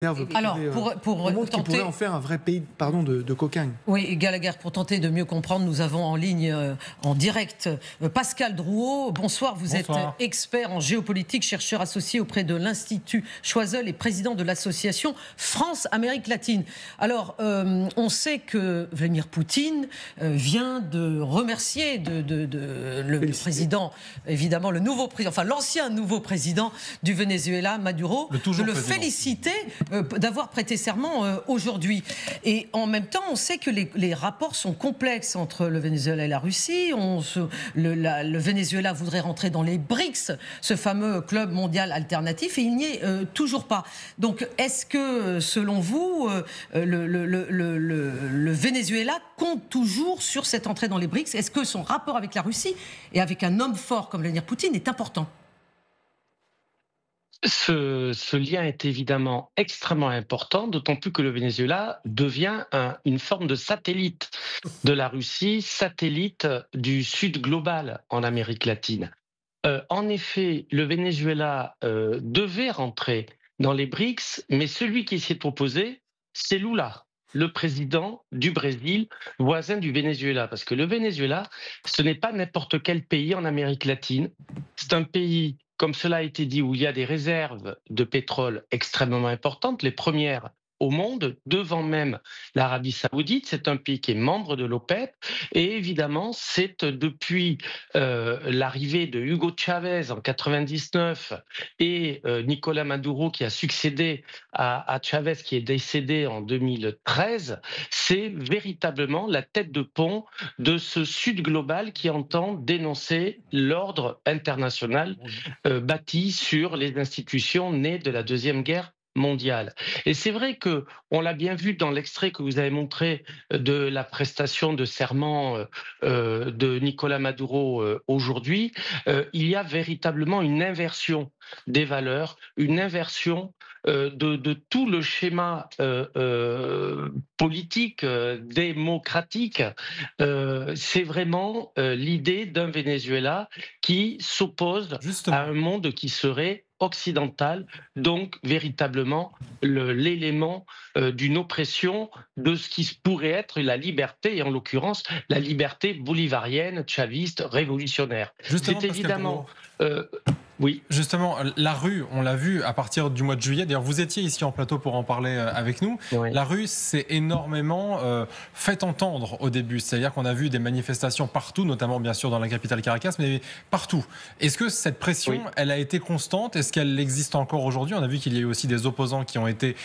Alors, pour montre qu'il pourrait tenter... en faire un vrai pays de cocagne. Oui, Gallagher, pour tenter de mieux comprendre, nous avons en ligne, en direct, Pascal Drouot. Bonsoir, vous êtes expert en géopolitique, chercheur associé auprès de l'Institut Choiseul et président de l'association France-Amérique latine. Alors, on sait que Vladimir Poutine vient de remercier le président, évidemment le nouveau président, enfin l'ancien nouveau président du Venezuela, Maduro, de le féliciter d'avoir prêté serment aujourd'hui. Et en même temps, on sait que les rapports sont complexes entre le Venezuela et la Russie. Le Venezuela voudrait rentrer dans les BRICS, ce fameux club mondial alternatif, et il n'y est toujours pas. Donc, est-ce que, selon vous, le Venezuela compte toujours sur cette entrée dans les BRICS? Est-ce que son rapport avec la Russie et avec un homme fort comme Vladimir Poutine est important? Ce lien est évidemment extrêmement important, d'autant plus que le Venezuela devient une forme de satellite de la Russie, satellite du Sud global en Amérique latine. En effet, le Venezuela devait rentrer dans les BRICS, mais celui qui s'y est opposé, c'est Lula, le président du Brésil, voisin du Venezuela. Parce que le Venezuela, ce n'est pas n'importe quel pays en Amérique latine. C'est un pays, comme cela a été dit, où il y a des réserves de pétrole extrêmement importantes, les premières au monde, devant même l'Arabie saoudite. C'est un pays qui est membre de l'OPEP. Et évidemment, c'est depuis l'arrivée de Hugo Chavez en 99 et Nicolás Maduro qui a succédé à Chavez qui est décédé en 2013, c'est véritablement la tête de pont de ce Sud global qui entend dénoncer l'ordre international bâti sur les institutions nées de la Deuxième Guerre mondiale. Et c'est vrai que on l'a bien vu dans l'extrait que vous avez montré de la prestation de serment de Nicolás Maduro aujourd'hui, il y a véritablement une inversion des valeurs, une inversion de tout le schéma politique, démocratique. C'est vraiment l'idée d'un Venezuela qui s'oppose à un monde qui serait occidental, donc véritablement l'élément d'une oppression de ce qui pourrait être la liberté, et en l'occurrence la liberté bolivarienne, chaviste, révolutionnaire. Justement, c'est évidemment... Oui. Justement, la rue, on l'a vu à partir du mois de juillet. D'ailleurs, vous étiez ici en plateau pour en parler avec nous. Oui. La rue s'est énormément fait entendre au début. C'est-à-dire qu'on a vu des manifestations partout, notamment bien sûr dans la capitale Caracas, mais partout. Est-ce que cette pression, elle a été constante? Est-ce qu'elle existe encore aujourd'hui? On a vu qu'il y a eu aussi des opposants qui ont été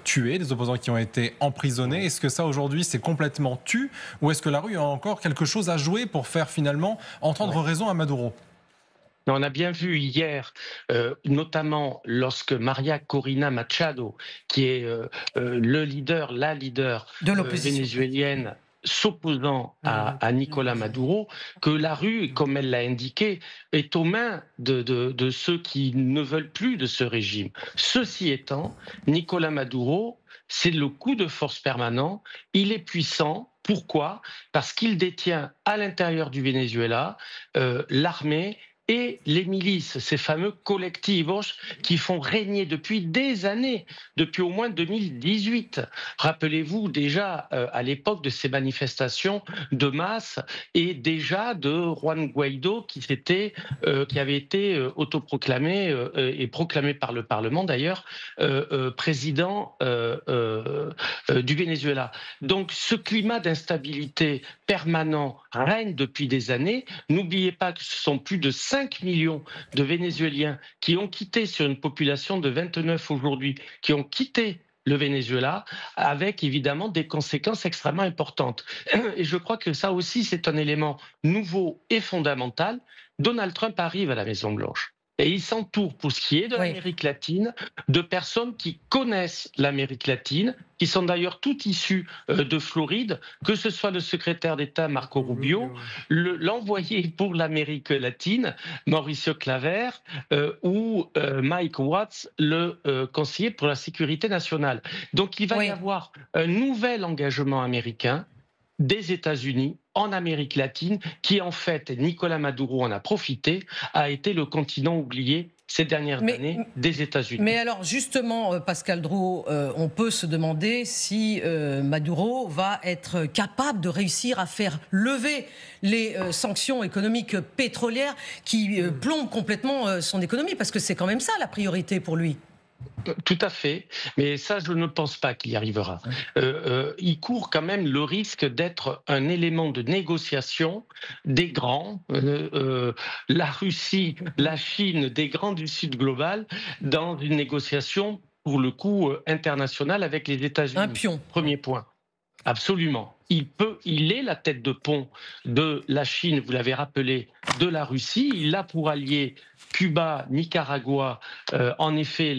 tués, des opposants qui ont été emprisonnés. Est-ce que ça, aujourd'hui, c'est complètement tu? Ou est-ce que la rue a encore quelque chose à jouer pour faire finalement entendre raison à Maduro? On a bien vu hier, notamment lorsque Maria Corina Machado, qui est la leader de vénézuélienne, s'opposant à Nicolás Maduro, que la rue, comme elle l'a indiqué, est aux mains de ceux qui ne veulent plus de ce régime. Ceci étant, Nicolás Maduro, c'est le coup de force permanent, il est puissant. Pourquoi? Parce qu'il détient à l'intérieur du Venezuela l'armée et les milices, ces fameux colectivos qui font régner depuis des années, depuis au moins 2018. Rappelez-vous déjà à l'époque de ces manifestations de masse et déjà de Juan Guaidó qui avait été autoproclamé et proclamé par le Parlement d'ailleurs président du Venezuela. Donc ce climat d'instabilité permanent règne depuis des années. N'oubliez pas que ce sont plus de 5 millions de Vénézuéliens qui ont quitté, sur une population de 29 aujourd'hui, qui ont quitté le Venezuela, avec évidemment des conséquences extrêmement importantes. Et je crois que ça aussi, c'est un élément nouveau et fondamental. Donald Trump arrive à la Maison-Blanche. Et il s'entoure, pour ce qui est de l'Amérique latine, de personnes qui connaissent l'Amérique latine, qui sont d'ailleurs toutes issues de Floride, que ce soit le secrétaire d'État Marco Rubio, l'envoyé pour l'Amérique latine, Mauricio Claver, ou Mike Watts, le conseiller pour la sécurité nationale. Donc il va y avoir un nouvel engagement américain des États-Unis en Amérique latine, qui en fait, Nicolás Maduro en a profité, a été le continent oublié ces dernières années des États-Unis. Mais alors justement, Pascal Drouot, on peut se demander si Maduro va être capable de réussir à faire lever les sanctions économiques pétrolières qui plombent complètement son économie, parce que c'est quand même ça la priorité pour lui. Tout à fait, mais ça, je ne pense pas qu'il y arrivera. Il court quand même le risque d'être un élément de négociation des grands, la Russie, la Chine, des grands du Sud global, dans une négociation, pour le coup, internationale avec les États-Unis. Un pion. Premier point. Absolument. Il est la tête de pont de la Chine, vous l'avez rappelé, de la Russie. Il a pour allié Cuba, Nicaragua. En effet,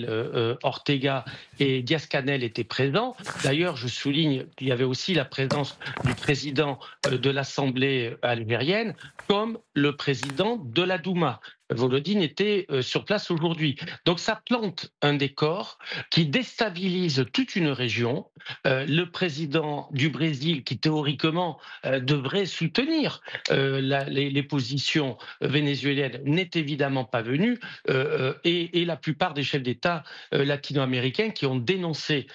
Ortega et Diaz-Canel étaient présents. D'ailleurs, je souligne qu'il y avait aussi la présence du président de l'Assemblée algérienne, comme le président de la Douma. Volodine était sur place aujourd'hui. Donc ça plante un décor qui déstabilise toute une région. Le président du Brésil, qui théoriquement devrait soutenir les positions vénézuéliennes, n'est évidemment pas venu, et la plupart des chefs d'État latino-américains qui ont dénoncé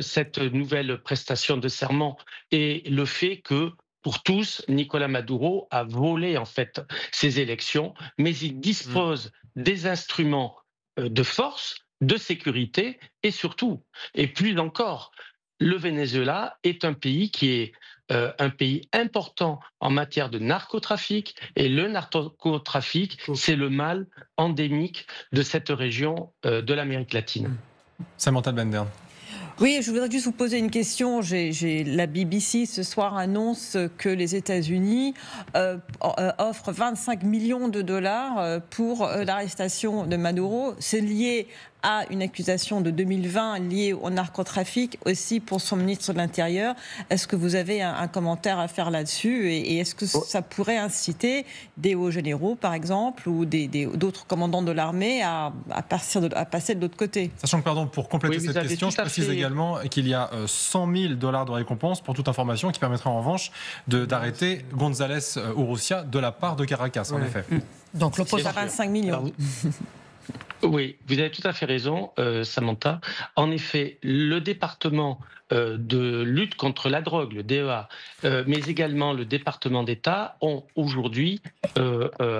cette nouvelle prestation de serment et le fait que pour tous, Nicolás Maduro a volé en fait ces élections, mais il dispose des instruments de force, de sécurité et surtout, et plus encore, le Venezuela est un pays qui est un pays important en matière de narcotrafic, et le narcotrafic, c'est le mal endémique de cette région de l'Amérique latine. Samantha Bender. Oui, je voudrais juste vous poser une question. La BBC ce soir annonce que les États-Unis offrent 25 millions de dollars pour l'arrestation de Maduro. C'est lié à une accusation de 2020 liée au narcotrafic, aussi pour son ministre de l'Intérieur. Est-ce que vous avez un commentaire à faire là-dessus, et est-ce que ça pourrait inciter des hauts généraux, par exemple, ou d'autres commandants de l'armée à passer de l'autre côté? Sachant que, pardon, pour compléter cette question, je précise également qu'il y a 100 000 $ de récompense pour toute information qui permettrait en revanche d'arrêter González Urrutia de la part de Caracas, en effet. Donc l'opposant à 25 millions. Oui, vous avez tout à fait raison, Samantha. En effet, le département de lutte contre la drogue, le DEA, mais également le département d'État ont aujourd'hui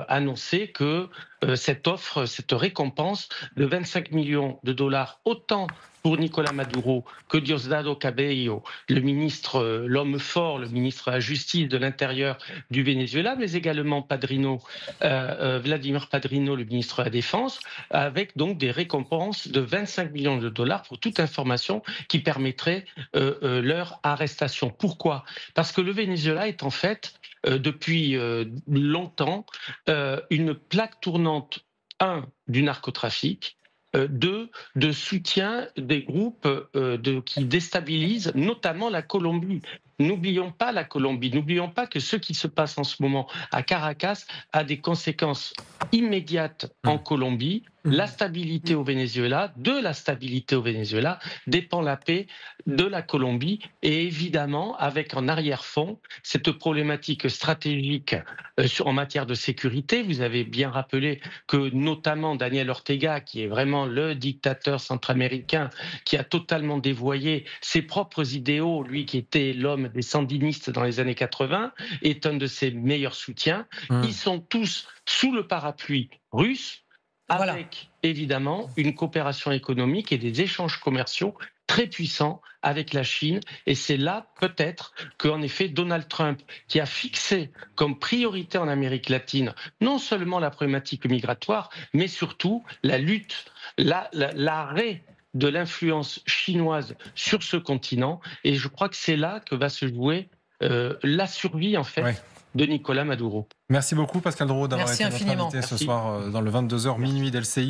annoncé que cette offre, cette récompense de 25 millions de dollars, autant pour Nicolás Maduro que Diosdado Cabello, le ministre, l'homme fort, le ministre de la Justice, de l'Intérieur du Venezuela, mais également Padrino, Vladimir Padrino, le ministre de la Défense, avec donc des récompenses de 25 millions de dollars pour toute information qui permettrait leur arrestation. Pourquoi ? Parce que le Venezuela est en fait, depuis longtemps, une plaque tournante, du narcotrafic, de soutien des groupes qui déstabilisent notamment la Colombie. N'oublions pas la Colombie, n'oublions pas que ce qui se passe en ce moment à Caracas a des conséquences immédiates en Colombie. La stabilité au Venezuela, de la stabilité au Venezuela, dépend la paix de la Colombie, et évidemment avec en arrière-fond cette problématique stratégique en matière de sécurité. Vous avez bien rappelé que notamment Daniel Ortega, qui est vraiment le dictateur centra-américain, qui a totalement dévoyé ses propres idéaux, lui qui était l'homme des sandinistes dans les années 80, est un de ses meilleurs soutiens. Ils sont tous sous le parapluie russe, avec évidemment une coopération économique et des échanges commerciaux très puissants avec la Chine. Et c'est là peut-être qu'en effet Donald Trump, qui a fixé comme priorité en Amérique latine non seulement la problématique migratoire, mais surtout la lutte, l'arrêt de l'influence chinoise sur ce continent. Et je crois que c'est là que va se jouer la survie en fait de Nicolás Maduro. Merci beaucoup Pascal Drouot d'avoir été notre invité ce soir dans le 22h minuit d'LCI.